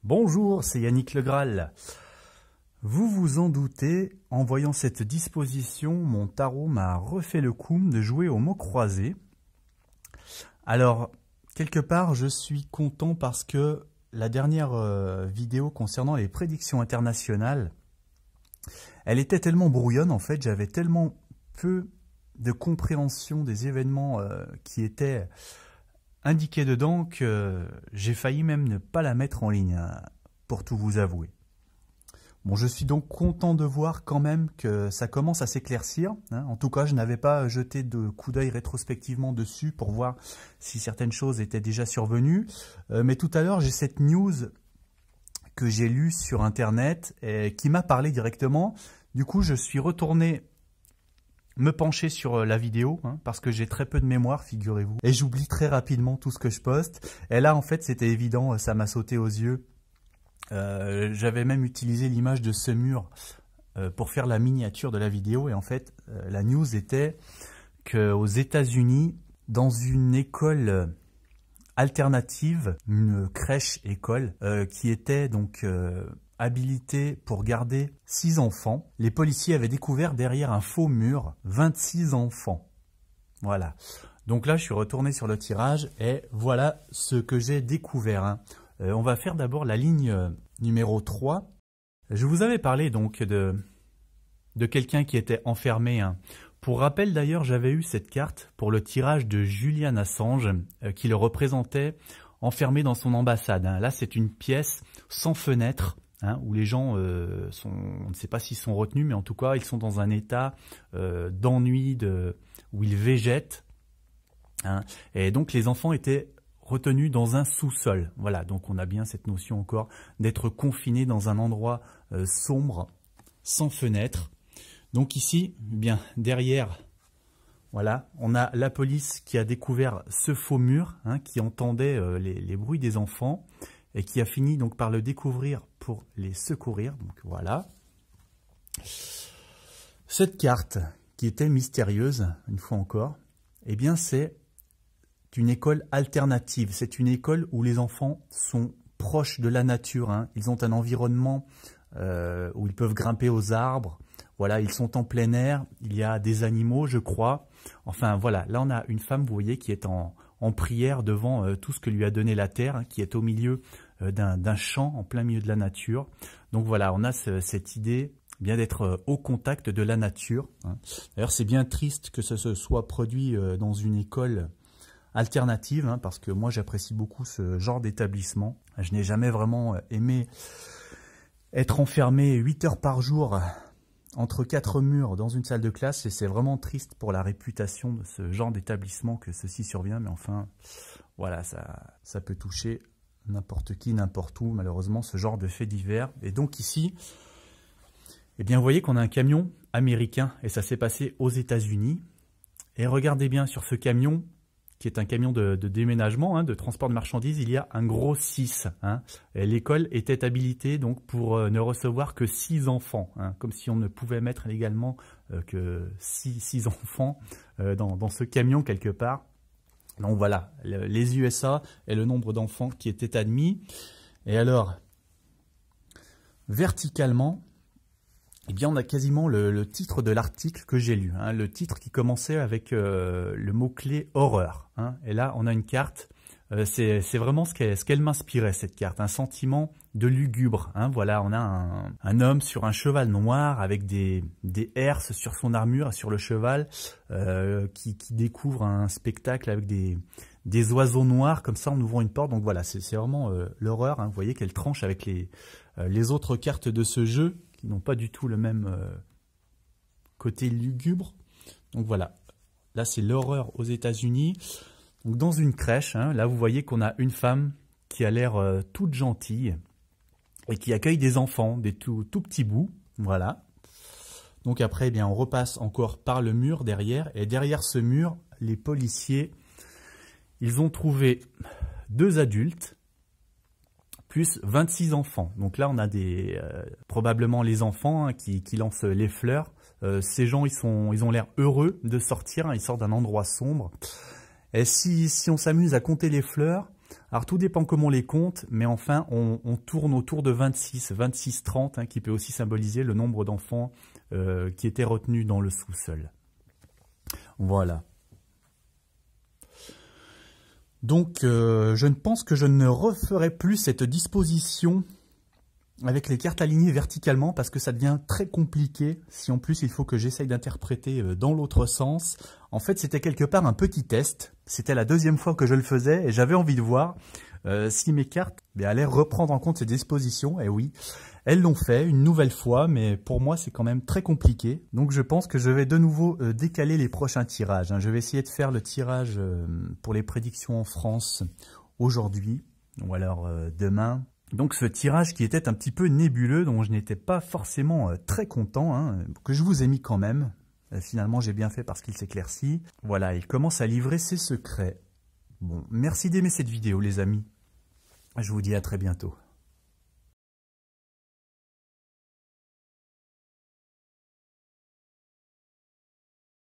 Bonjour, c'est Yannick Le Graal. Vous vous en doutez, en voyant cette disposition, mon tarot m'a refait le coup de jouer aux mots croisés. Alors, quelque part, je suis content parce que la dernière vidéo concernant les prédictions internationales, elle était tellement brouillonne, en fait, j'avais tellement peu de compréhension des événements qui étaient indiqués dedans que j'ai failli même ne pas la mettre en ligne, pour tout vous avouer. Bon, je suis donc content de voir quand même que ça commence à s'éclaircir. En tout cas, je n'avais pas jeté de coup d'œil rétrospectivement dessus pour voir si certaines choses étaient déjà survenues. Mais tout à l'heure, j'ai cette news que j'ai lue sur Internet et qui m'a parlé directement. Du coup, je suis retourné me pencher sur la vidéo, parce que j'ai très peu de mémoire, figurez-vous. Et j'oublie très rapidement tout ce que je poste. Et là, en fait, c'était évident, ça m'a sauté aux yeux. J'avais même utilisé l'image de ce mur pour faire la miniature de la vidéo. Et en fait, la news était qu'aux États-Unis, dans une école alternative, une crèche-école, qui était donc habilité pour garder 6 enfants. Les policiers avaient découvert derrière un faux mur 26 enfants. Voilà. Donc là, je suis retourné sur le tirage et voilà ce que j'ai découvert. On va faire d'abord la ligne numéro 3. Je vous avais parlé donc de quelqu'un qui était enfermé. Pour rappel d'ailleurs, j'avais eu cette carte pour le tirage de Julian Assange qui le représentait enfermé dans son ambassade. Là, c'est une pièce sans fenêtre. Où les gens on ne sait pas s'ils sont retenus, mais en tout cas, ils sont dans un état d'ennui, où ils végètent. Et donc, les enfants étaient retenus dans un sous-sol. Voilà, donc on a bien cette notion encore d'être confiné dans un endroit sombre, sans fenêtre. Donc ici, bien derrière, voilà, on a la police qui a découvert ce faux mur, qui entendait les bruits des enfants, et qui a fini donc par le découvrir pour les secourir. Donc voilà. Cette carte, qui était mystérieuse, une fois encore, eh bien c'est une école alternative. C'est une école où les enfants sont proches de la nature. Ils ont un environnement où ils peuvent grimper aux arbres. Voilà, ils sont en plein air. Il y a des animaux, je crois. Enfin voilà, là on a une femme, vous voyez, qui est en prière devant tout ce que lui a donné la terre, qui est au milieu d'un champ en plein milieu de la nature. Donc voilà, on a cette idée bien d'être au contact de la nature. D'ailleurs, c'est bien triste que ce soit produit dans une école alternative, parce que moi j'apprécie beaucoup ce genre d'établissement. Je n'ai jamais vraiment aimé être enfermé 8 heures par jour entre 4 murs dans une salle de classe, et c'est vraiment triste pour la réputation de ce genre d'établissement que ceci survient. Mais enfin, voilà, ça peut toucher n'importe qui, n'importe où, malheureusement, ce genre de fait divers. Et donc ici, eh bien, vous voyez qu'on a un camion américain, et ça s'est passé aux États-Unis. Et regardez bien sur ce camion, qui est un camion de déménagement, de transport de marchandises, il y a un gros 6. L'école était habilitée donc pour ne recevoir que 6 enfants, comme si on ne pouvait mettre légalement que 6 enfants dans ce camion quelque part. Donc voilà, les USA et le nombre d'enfants qui étaient admis. Et alors, verticalement, eh bien, on a quasiment le titre de l'article que j'ai lu. Le titre qui commençait avec le mot-clé « horreur ». Et là, on a une carte. C'est vraiment ce qu'elle m'inspirait, cette carte. Un sentiment de lugubre. Voilà, on a un homme sur un cheval noir avec des herses sur son armure et sur le cheval qui découvre un spectacle avec des oiseaux noirs comme ça en ouvrant une porte. Donc voilà, c'est vraiment l'horreur. Vous voyez qu'elle tranche avec les autres cartes de ce jeu qui n'ont pas du tout le même côté lugubre. Donc voilà, là c'est l'horreur aux États-Unis. Donc dans une crèche, là vous voyez qu'on a une femme qui a l'air toute gentille et qui accueille des enfants, des tout petits bouts. Voilà. Donc après, eh bien, on repasse encore par le mur derrière. Et derrière ce mur, les policiers, ils ont trouvé 2 adultes plus 26 enfants. Donc là, on a probablement les enfants qui lancent les fleurs. Ces gens, ils ont l'air heureux de sortir. Ils sortent d'un endroit sombre. Et si on s'amuse à compter les fleurs, Alors tout dépend comment on les compte, mais enfin on tourne autour de 26, 26-30, hein, qui peut aussi symboliser le nombre d'enfants qui étaient retenus dans le sous-sol. Voilà. Donc je ne pense que je ne referai plus cette disposition avec les cartes alignées verticalement parce que ça devient très compliqué si en plus il faut que j'essaye d'interpréter dans l'autre sens. En fait, c'était quelque part un petit test. C'était la deuxième fois que je le faisais et j'avais envie de voir si mes cartes allaient reprendre en compte ces dispositions. Et oui, elles l'ont fait une nouvelle fois, mais pour moi c'est quand même très compliqué. Donc je pense que je vais de nouveau décaler les prochains tirages, hein. Je vais essayer de faire le tirage pour les prédictions en France aujourd'hui ou alors demain. Donc ce tirage qui était un petit peu nébuleux, dont je n'étais pas forcément très content, hein, que je vous ai mis quand même. Finalement j'ai bien fait parce qu'il s'éclaircit. Voilà, il commence à livrer ses secrets. Bon, merci d'aimer cette vidéo les amis. Je vous dis à très bientôt.